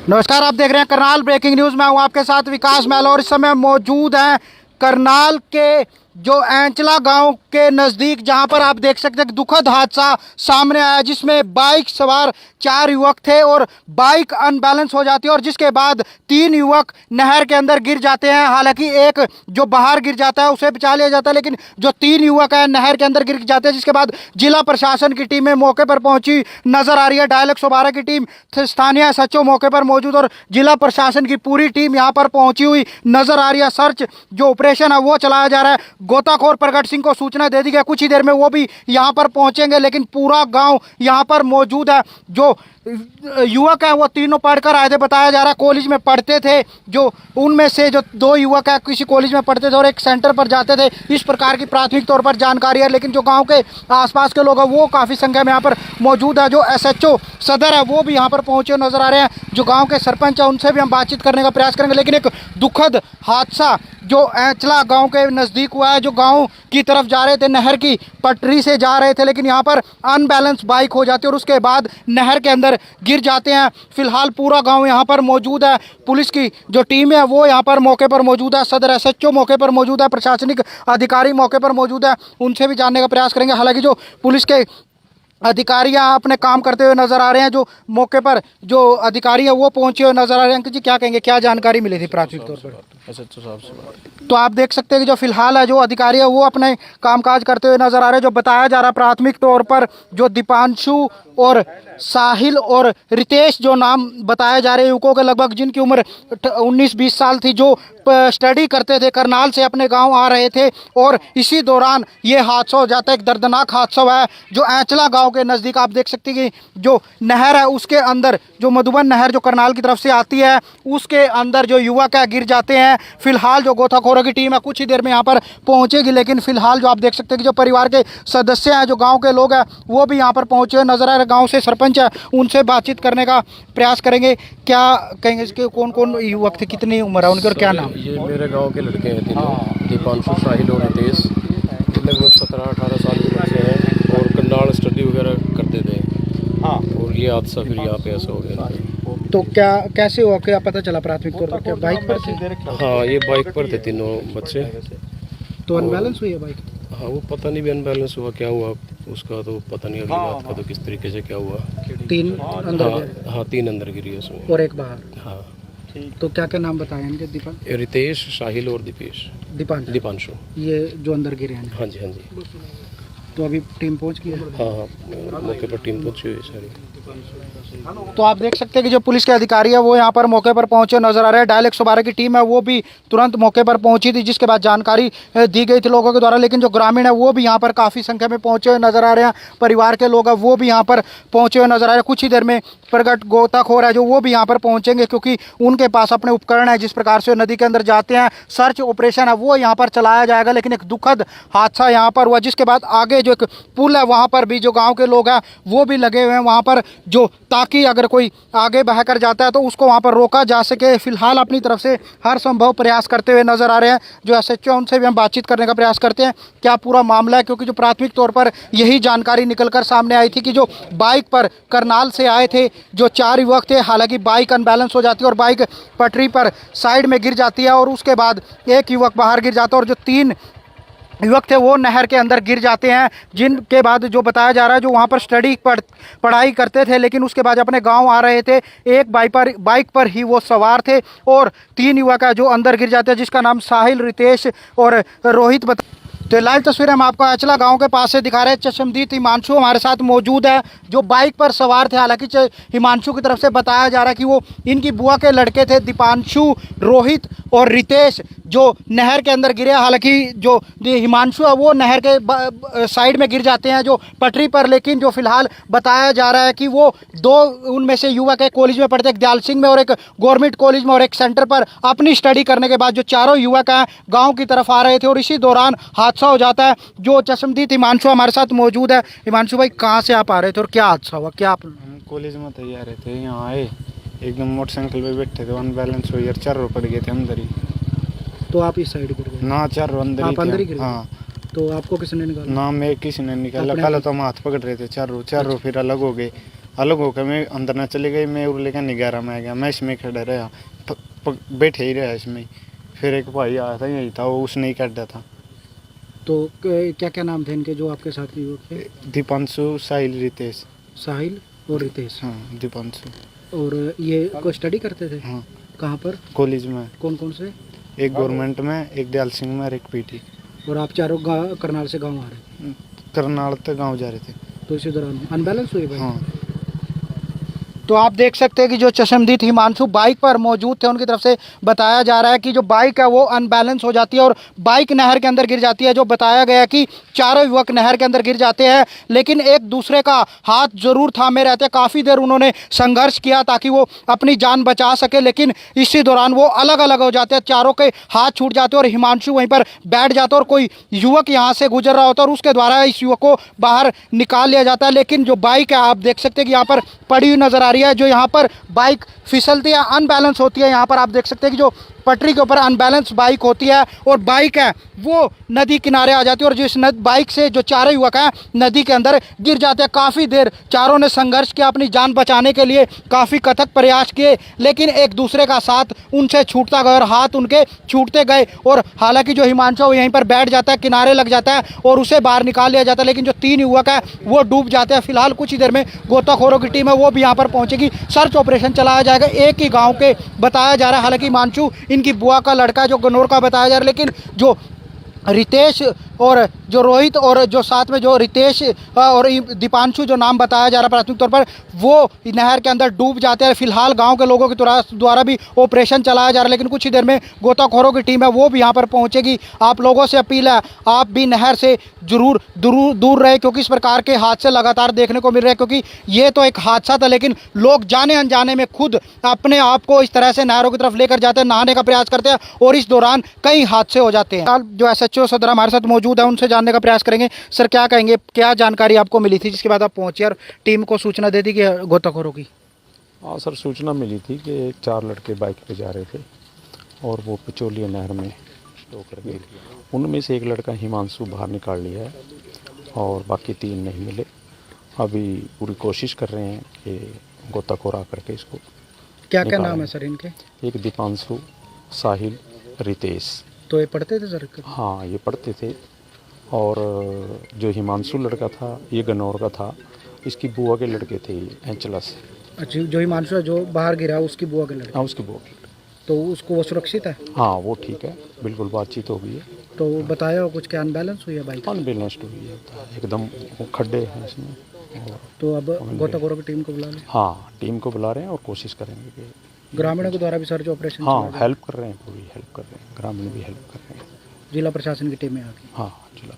नमस्कार, आप देख रहे हैं करनाल ब्रेकिंग न्यूज़। मैं हूं आपके साथ विकास महल और इस समय मौजूद हैं करनाल के जो एंचला गांव के नज़दीक, जहां पर आप देख सकते हैं कि दुखद हादसा सामने आया जिसमें बाइक सवार 4 युवक थे और बाइक अनबैलेंस हो जाती है और जिसके बाद 3 युवक नहर के अंदर गिर जाते हैं। हालांकि एक जो बाहर गिर जाता है उसे बचा लिया जाता है, लेकिन जो 3 युवक हैं नहर के अंदर गिर जाते हैं, जिसके बाद जिला प्रशासन की टीमें मौके पर पहुंची नजर आ रही है। डायल 112 की टीम, स्थानीय एसएचओ मौके पर मौजूद और जिला प्रशासन की पूरी टीम यहां पर पहुंची हुई नजर आ रही है। सर्च जो ऑपरेशन है वो चलाया जा रहा है। गोताखोर प्रगट सिंह को सूचना दे दी गई, कुछ ही देर में वो भी यहां पर पहुंचेंगे, लेकिन पूरा गांव यहां पर मौजूद है। जो युवक है वो तीनों पढ़कर आए थे, बताया जा रहा है कॉलेज में पढ़ते थे। जो उनमें से जो 2 युवक है किसी कॉलेज में पढ़ते थे और एक सेंटर पर जाते थे, इस प्रकार की प्राथमिक तौर पर जानकारी है। लेकिन जो गांव के आसपास के लोग हैं वो काफ़ी संख्या में यहाँ पर मौजूद है। जो एसएचओ सदर है वो भी यहाँ पर पहुंचे नजर आ रहे हैं। जो गाँव के सरपंच है उनसे भी हम बातचीत करने का प्रयास करेंगे। लेकिन एक दुखद हादसा जो एंचला गांव के नज़दीक हुआ है। जो गांव की तरफ जा रहे थे, नहर की पटरी से जा रहे थे, लेकिन यहां पर अनबैलेंस बाइक हो जाती है और उसके बाद नहर के अंदर गिर जाते हैं। फिलहाल पूरा गांव यहां पर मौजूद है। पुलिस की जो टीम है वो यहां पर मौके पर मौजूद है। सदर एसएचओ मौके पर मौजूद है, प्रशासनिक अधिकारी मौके पर मौजूद है, उनसे भी जानने का प्रयास करेंगे। हालांकि जो पुलिस के अधिकारी यहाँ अपने काम करते हुए नजर आ रहे हैं, जो मौके पर जो अधिकारी है वो पहुंचे हुए नजर आ रहे हैं। अंकित जी, क्या कहेंगे, क्या जानकारी मिली थी प्राथमिक तौर पर? तो आप देख सकते हैं कि जो फिलहाल है जो अधिकारी है वो अपने कामकाज करते हुए नजर आ रहे हैं। जो बताया जा रहा है प्राथमिक तौर पर जो दीपांशु और साहिल और रितेश जो नाम बताए जा रहे हैं युवकों के, लगभग जिनकी उम्र 19-20 साल थी, जो स्टडी करते थे, करनाल से अपने गांव आ रहे थे और इसी दौरान ये हादसा हो जाता है। एक दर्दनाक हादसा हुआ है जो एंचला गांव के नज़दीक। आप देख सकते हैं कि जो नहर है उसके अंदर, जो मधुबन नहर जो करनाल की तरफ से आती है, उसके अंदर जो युवक है गिर जाते हैं। फिलहाल जो गोताखोरों की टीम है कुछ ही देर में यहाँ पर पहुँचेगी, लेकिन फिलहाल जो आप देख सकते हैं कि जो परिवार के सदस्य हैं, जो गाँव के लोग हैं, वो भी यहाँ पर पहुँचे हुए नजर आ रहे हैं। गाँव से सरपंच है, उनसे बातचीत करने का प्रयास करेंगे। क्या कहेंगे इसके, कौन कौन युवक थे, कितनी उम्र है उनकी और क्या नाम? ये मेरे गांव के लड़के हैं तीनों, दीपांशु, साहिल और रितेश। लगभग 17-18 साल के बच्चे हैं और करनाल स्टडी वगैरह करते थे। हाँ, और ये हादसा फिर यहाँ पे ऐसा हो गया। तो क्या कैसे हुआ, क्या पता चला प्राथमिक तौर पर? क्या बाइक पर थे? हाँ, ये बाइक पर थे तीनों बच्चे। तो अनबैलेंस हुई है बाइक? हाँ, वो पता नहीं भी अनबैलेंस हुआ, क्या हुआ उसका तो पता नहीं। अगली बात का तो किस तरीके से क्या हुआ। 3 अंदर? हाँ, 3 अंदर गिरी उसमें और एक बाहर? हाँ। तो क्या क्या नाम बताए इनके? दीपक, रितेश, साहिल और दीपांशु। ये जो अंदर गिरे हैं? हाँ जी, हाँ जी। तो अभी टीम पहुंच गई है? हाँ, मौके पर टीम पहुंची हुई है सारी। तो आप देख सकते हैं कि जो पुलिस के अधिकारी है वो यहाँ पर मौके पर पहुंचे नजर आ रहे हैं। डायल 112 की टीम है वो भी तुरंत मौके पर पहुंची थी, जिसके बाद जानकारी दी गई थी लोगों के द्वारा। लेकिन जो ग्रामीण है वो भी यहाँ पर काफ़ी संख्या में पहुंचे हुए नजर आ रहे हैं। परिवार के लोग हैं वो भी यहाँ पर पहुंचे हुए नजर आ रहे हैं। कुछ ही देर में प्रगट गोताखोर है जो वो भी यहाँ पर पहुंचेंगे, क्योंकि उनके पास अपने उपकरण है। जिस प्रकार से नदी के अंदर जाते हैं, सर्च ऑपरेशन है वो यहाँ पर चलाया जाएगा। लेकिन एक दुखद हादसा यहाँ पर हुआ, जिसके बाद आगे जो एक पुल है वहाँ पर भी जो गाँव के लोग हैं वो भी लगे हुए हैं वहाँ पर, जो ताकि अगर कोई आगे बह कर जाता है तो उसको वहाँ पर रोका जा सके। फिलहाल अपनी तरफ से हर संभव प्रयास करते हुए नजर आ रहे हैं। जो एसएचओ उनसे भी हम बातचीत करने का प्रयास करते हैं क्या पूरा मामला है, क्योंकि जो प्राथमिक तौर पर यही जानकारी निकलकर सामने आई थी कि जो बाइक पर करनाल से आए थे जो 4 युवक थे, हालांकि बाइक अनबैलेंस हो जाती है और बाइक पटरी पर साइड में गिर जाती है और उसके बाद एक युवक बाहर गिर जाता है और जो 3 युवक थे वो नहर के अंदर गिर जाते हैं। जिनके बाद जो बताया जा रहा है जो वहाँ पर पढ़ाई करते थे, लेकिन उसके बाद अपने गांव आ रहे थे, एक बाइक पर ही वो सवार थे और 3 युवक है जो अंदर गिर जाते हैं, जिसका नाम साहिल, रितेश और रोहित तो लाइव तस्वीरें हम आपको एंचला गांव के पास से दिखा रहे हैं। चश्मदीद हिमांशु हमारे साथ मौजूद है जो बाइक पर सवार थे। हालांकि हिमांशु की तरफ से बताया जा रहा है कि वो इनकी बुआ के लड़के थे, दीपांशु, रोहित और रितेश, जो नहर के अंदर गिरे। हालांकि जो हिमांशु है वो नहर के साइड में गिर जाते हैं जो पटरी पर, लेकिन जो फिलहाल बताया जा रहा है कि वो 2 उनमें से युवक एक कॉलेज में पढ़ते, एक दयाल सिंह में और एक गवर्नमेंट कॉलेज में और एक सेंटर पर अपनी स्टडी करने के बाद जो चारों युवक हैं गाँव की तरफ आ रहे थे और इसी दौरान हादसा हो जाता है। जो चश्मदीद हिमांशु हमारे साथ मौजूद है। हिमांशु भाई, कहाँ से आप आ रहे थे और क्या हादसा हुआ? क्या आप? हम कॉलेज में तैयार रहे थे, यहाँ आए एकदम मोटरसाइकिल पे बैठे थे, अनबैलेंस हुई और 4 पड़ गए थे अंदर ही। तो आप इस साइड गिर गए? ना 4 अंदर ही थे। हाँ। तो आपको किसने निकाला? ना मैं किसी ने निकाला, पहले तो हम हाथ पकड़ रहे थे, 4 फिर अलग हो गए अलग होकर मैं अंदर ना चले गई, मैं उरले का निगारा में आ गया, मैं इसमें खड़ा रहा, बैठे ही रहा इसमें। फिर एक भाई आया था, यही था, वो उसने ही काटा था। तो क्या क्या नाम थे इनके जो आपके साथ युवक थे? दीपांशु, साहिल, रितेश। साहिल और रितेश। हाँ, दीपांशु। और ये कोई स्टडी करते थे? हाँ, कहाँ पर? कॉलेज में। कौन कौन से? एक गवर्नमेंट में, एक दयाल सिंह में और एक पीटी। और आप चारों करनाल से गांव आ रहे थे? करनाल तक गांव जा रहे थे। तो इसी दौरान अनबैलेंस हुई भाई? हाँ। तो आप देख सकते हैं कि जो चश्मदीद हिमांशु बाइक पर मौजूद थे, उनकी तरफ से बताया जा रहा है कि जो बाइक है वो अनबैलेंस हो जाती है और बाइक नहर के अंदर गिर जाती है। जो बताया गया कि चारों युवक नहर के अंदर गिर जाते हैं, लेकिन एक दूसरे का हाथ जरूर थामे रहते हैं। काफ़ी देर उन्होंने संघर्ष किया ताकि वो अपनी जान बचा सके, लेकिन इसी दौरान वो अलग अलग हो जाते हैं, चारों के हाथ छूट जाते हैं और हिमांशु वहीं पर बैठ जाता है और कोई युवक यहाँ से गुजर रहा होता है और उसके द्वारा इस युवक को बाहर निकाल लिया जाता है। लेकिन जो बाइक है, आप देख सकते हैं कि यहाँ पर पड़ी हुई नजर आ रही है। जो यहाँ पर बाइक फिसलती है, अनबैलेंस होती है, यहाँ पर आप देख सकते हैं कि जो पटरी के ऊपर अनबैलेंस बाइक होती है और बाइक है वो नदी किनारे आ जाती है और जिस बाइक से जो चारों युवक हैं नदी के अंदर गिर जाते हैं। काफ़ी देर चारों ने संघर्ष किया, अपनी जान बचाने के लिए काफ़ी कथक प्रयास किए, लेकिन एक दूसरे का साथ उनसे छूटता गया और हाथ उनके छूटते गए। और हालांकि जो हिमांशु वो यहीं पर बैठ जाता है, किनारे लग जाता है और उसे बाहर निकाल लिया जाता है, लेकिन जो 3 युवक है वो डूब जाते हैं। फिलहाल कुछ ही देर में गोताखोरों की टीम है वो भी यहाँ पर पहुँचेगी, सर्च ऑपरेशन चलाया जाएगा। एक ही गाँव के बताया जा रहा है, हालांकि हिमांशु इनकी बुआ का लड़का जो गनौर का बताया जा रहा है, लेकिन जो रितेश और जो रोहित और जो साथ में जो रितेश और दीपांशु जो नाम बताया जा रहा है प्राथमिक तौर पर, वो नहर के अंदर डूब जाते हैं। फिलहाल गांव के लोगों के द्वारा भी ऑपरेशन चलाया जा रहा है, लेकिन कुछ ही देर में गोताखोरों की टीम है वो भी यहां पर पहुंचेगी। आप लोगों से अपील है, आप भी नहर से जरूर दूर रहे, क्योंकि इस प्रकार के हादसे लगातार देखने को मिल रहे हैं। क्योंकि ये तो एक हादसा था, लेकिन लोग जाने अनजाने में खुद अपने आप को इस तरह से नहरों की तरफ लेकर जाते हैं, नहाने का प्रयास करते हैं और इस दौरान कई हादसे हो जाते हैं। जो SHO सदर हमारे साथ मौजूद है, उनसे जानने का प्रयास करेंगे। सर, क्या कहेंगे, क्या जानकारी आपको मिली थी जिसके बाद आप पहुंचे और टीम को सूचना दे दी कि गोताखोरों की? हाँ सर, सूचना मिली थी कि 4 लड़के बाइक पे जा रहे थे और वो पिचोलिया नहर में होकर गए। उनमें से एक लड़का हिमांशु बाहर निकाल लिया है और बाकी 3 नहीं मिले। अभी पूरी कोशिश कर रहे हैं कि गोताखोर आकर के इसको क्या क्या नाम है सर इनके? एक दीपांशु, साहिल, रितेश। तो ये पढ़ते थे सर? हाँ, ये पढ़ते थे। और जो हिमांशु लड़का था ये गनौर का था, इसकी बुआ के लड़के थे एंचला से। अच्छा, जो हिमांशु है जो बाहर गिरा उसकी बुआ के लड़के? हाँ, उसकी बुआ के लड़के। तो उसको वो सुरक्षित है? हाँ, वो ठीक है, बिल्कुल बातचीत हो गई है। तो बताया हो कुछ, क्या अनबैलेंस हुई है बाइक? अनबैलेंस्ड हुई है एकदम, खड्डे हैं इसमें। और तो अब गोताखोरों की टीम को बुला लें? हाँ, टीम को बुला रहे हैं और कोशिश करेंगे कि ग्रामीणों के द्वारा भी सर्च ऑपरेशन? हाँ, हेल्प कर रहे हैं, पूरी हेल्प कर रहे हैं, ग्रामीण भी हेल्प कर रहे हैं। जिला प्रशासन की टीमें आ गई? हाँ, जिला।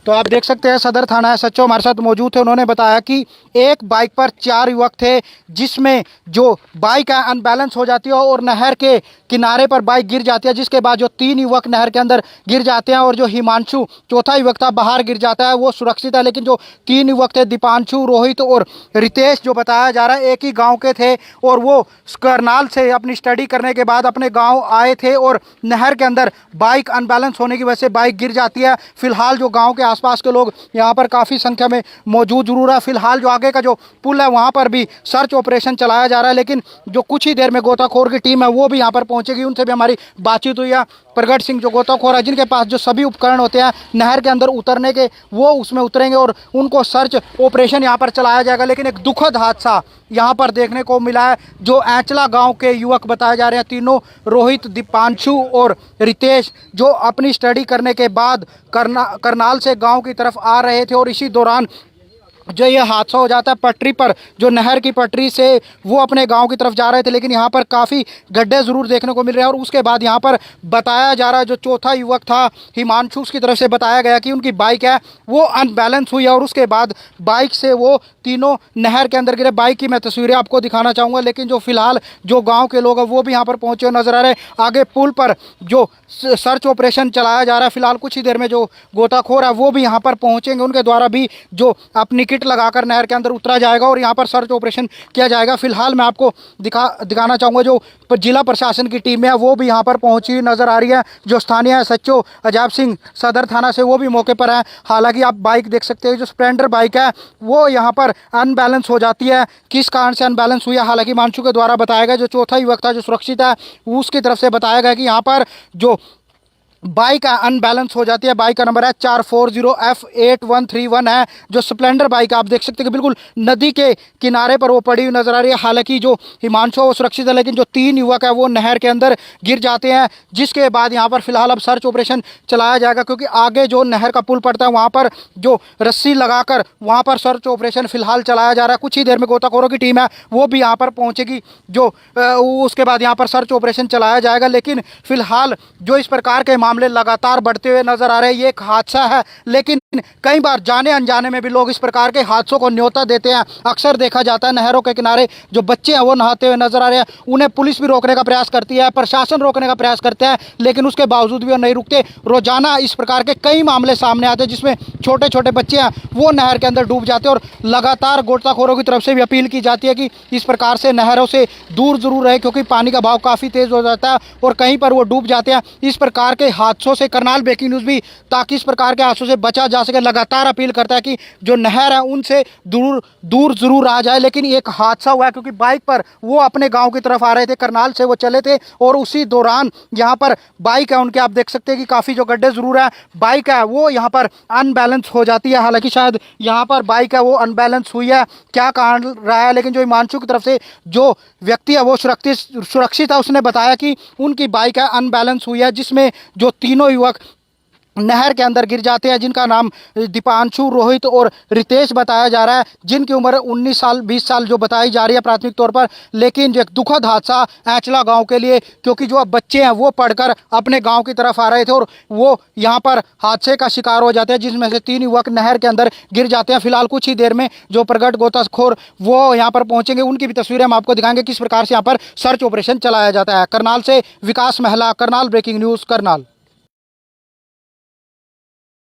तो आप देख सकते हैं सदर थाना SHO हमारे साथ मौजूद थे। उन्होंने बताया कि एक बाइक पर 4 युवक थे, जिसमें जो बाइक है अनबैलेंस हो जाती है और नहर के किनारे पर बाइक गिर जाती है, जिसके बाद जो 3 युवक नहर के अंदर गिर जाते हैं और जो हिमांशु चौथा युवक था बाहर गिर जाता है, वो सुरक्षित है। लेकिन जो 3 युवक थे, दीपांशु, रोहित और रितेश, जो बताया जा रहा है एक ही गाँव के थे और वो करनाल से अपनी स्टडी करने के बाद अपने गाँव आए थे और नहर के अंदर बाइक अनबैलेंस होने की वजह से बाइक गिर जाती है। फिलहाल जो गाँव के आसपास के लोग यहाँ पर काफ़ी संख्या में मौजूद जरूर है। फिलहाल जो आगे का जो पुल है वहाँ पर भी सर्च ऑपरेशन चलाया जा रहा है, लेकिन जो कुछ ही देर में गोताखोर की टीम है वो भी यहाँ पर पहुँचेगी। उनसे भी हमारी बातचीत हुई है। प्रगट सिंह जो गोताखोर है, जिनके पास जो सभी उपकरण होते हैं नहर के अंदर उतरने के, वो उसमें उतरेंगे और उनको सर्च ऑपरेशन यहाँ पर चलाया जाएगा। लेकिन एक दुखद हादसा यहाँ पर देखने को मिला है। जो एंचला गांव के युवक बताए जा रहे हैं, तीनों रोहित, दीपांशु और रितेश, जो अपनी स्टडी करने के बाद करनाल से गांव की तरफ आ रहे थे और इसी दौरान जो ये हादसा हो जाता है पटरी पर, जो नहर की पटरी से वो अपने गांव की तरफ जा रहे थे, लेकिन यहाँ पर काफ़ी गड्ढे ज़रूर देखने को मिल रहे हैं। और उसके बाद यहाँ पर बताया जा रहा है जो चौथा युवक था हिमांशु, उसकी तरफ से बताया गया कि उनकी बाइक है वो अनबैलेंस हुई है और उसके बाद बाइक से वो तीनों नहर के अंदर गिरे। बाइक की मैं तस्वीरें आपको दिखाना चाहूँगा, लेकिन जो फिलहाल जो गाँव के लोग हैं वो भी यहाँ पर पहुँचे हुए नजर आ रहे हैं। आगे पुल पर जो सर्च ऑपरेशन चलाया जा रहा है, फिलहाल कुछ ही देर में जो गोताखोर है वो भी यहाँ पर पहुँचेंगे। उनके द्वारा भी जो अपनी किट लगाकर नहर के अंदर उतरा जाएगा और यहाँ पर सर्च ऑपरेशन किया जाएगा। फिलहाल मैं आपको दिखाना चाहूँगा जो जिला प्रशासन की टीम है वो भी यहाँ पर पहुँची नज़र आ रही है। जो स्थानीय SHO अजैब सिंह सदर थाना से वो भी मौके पर है। हालांकि आप बाइक देख सकते हैं, जो स्प्लेंडर बाइक है वो यहाँ पर अनबैलेंस हो जाती है। किस कारण से अनबैलेंस हुई है, हालांकि हिमांशु के द्वारा बताया गया। जो चौथा युवक था जो सुरक्षित है उसकी तरफ से बताया गया कि यहाँ पर जो बाइक अनबैलेंस हो जाती है। बाइक का नंबर है 440F8131 है। जो स्प्लेंडर बाइक आप देख सकते हैं कि बिल्कुल नदी के किनारे पर वो पड़ी हुई नजर आ रही है। हालांकि जो हिमांशु वो सुरक्षित है, लेकिन जो 3 युवक है वो नहर के अंदर गिर जाते हैं, जिसके बाद यहाँ पर फिलहाल अब सर्च ऑपरेशन चलाया जाएगा, क्योंकि आगे जो नहर का पुल पड़ता है वहाँ पर जो रस्सी लगाकर वहाँ पर सर्च ऑपरेशन फिलहाल चलाया जा रहा है। कुछ ही देर में गोताखोरों की टीम है वो भी यहाँ पर पहुँचेगी, जो उसके बाद यहाँ पर सर्च ऑपरेशन चलाया जाएगा। लेकिन फिलहाल जो इस प्रकार के मामले लगातार बढ़ते हुए नजर आ रहे हैं, ये एक हादसा है, लेकिन कई बार जाने अनजाने में भी लोग इस प्रकार के हादसों को न्योता देते हैं। अक्सर देखा जाता है नहरों के किनारे जो बच्चे हैं वो नहाते हुए नजर आ रहे हैं, उन्हें पुलिस भी रोकने का प्रयास करती है, प्रशासन रोकने का प्रयास करते हैं, लेकिन उसके बावजूद भी वो नहीं रुकते। रोजाना इस प्रकार के कई मामले सामने आते हैं जिसमें छोटे छोटे बच्चे हैं वो नहर के अंदर डूब जाते हैं। और लगातार गोताखोरों की तरफ से भी अपील की जाती है कि इस प्रकार से नहरों से दूर जरूर रहे, क्योंकि पानी का बहाव काफ़ी तेज़ हो जाता है और कहीं पर वो डूब जाते हैं। इस प्रकार के हादसों से करनाल ब्रेकिंग न्यूज़ भी, ताकि इस प्रकार के हादसों से बचा जा सके, लगातार अपील करता है कि जो नहर है उनसे दूर दूर जरूर आ जाए। लेकिन एक हादसा हुआ है, क्योंकि बाइक पर वो अपने गांव की तरफ आ रहे थे, करनाल से वो चले थे और उसी दौरान यहाँ पर बाइक है उनके, आप देख सकते हैं कि काफ़ी जो गड्ढे जरूर है, बाइक है वो यहाँ पर अनबैलेंस हो जाती है। हालांकि शायद यहाँ पर बाइक है वो अनबैलेंस हुई है, क्या कारण रहा है, लेकिन जो हिमांशु की तरफ से जो व्यक्ति है वो सुरक्षित है, उसने बताया कि उनकी बाइक है अनबैलेंस हुई है, जिसमें जो तीनों युवक नहर के अंदर गिर जाते हैं, जिनका नाम दीपांशु, रोहित और रितेश बताया जा रहा है, जिनकी उम्र 19 साल 20 साल जो बताई जा रही है प्राथमिक तौर पर। लेकिन एक दुखद हादसा ऐंचला गांव के लिए, क्योंकि जो अब बच्चे हैं वो पढ़कर अपने गांव की तरफ आ रहे थे और वो यहां पर हादसे का शिकार हो जाते हैं, जिसमें से 3 युवक नहर के अंदर गिर जाते हैं। फिलहाल कुछ ही देर में जो प्रगट गोताखोर वो यहाँ पर पहुँचेंगे, उनकी भी तस्वीरें हम आपको दिखाएंगे किस प्रकार से यहाँ पर सर्च ऑपरेशन चलाया जाता है। करनाल से विकास महला, करनाल ब्रेकिंग न्यूज़, करनाल।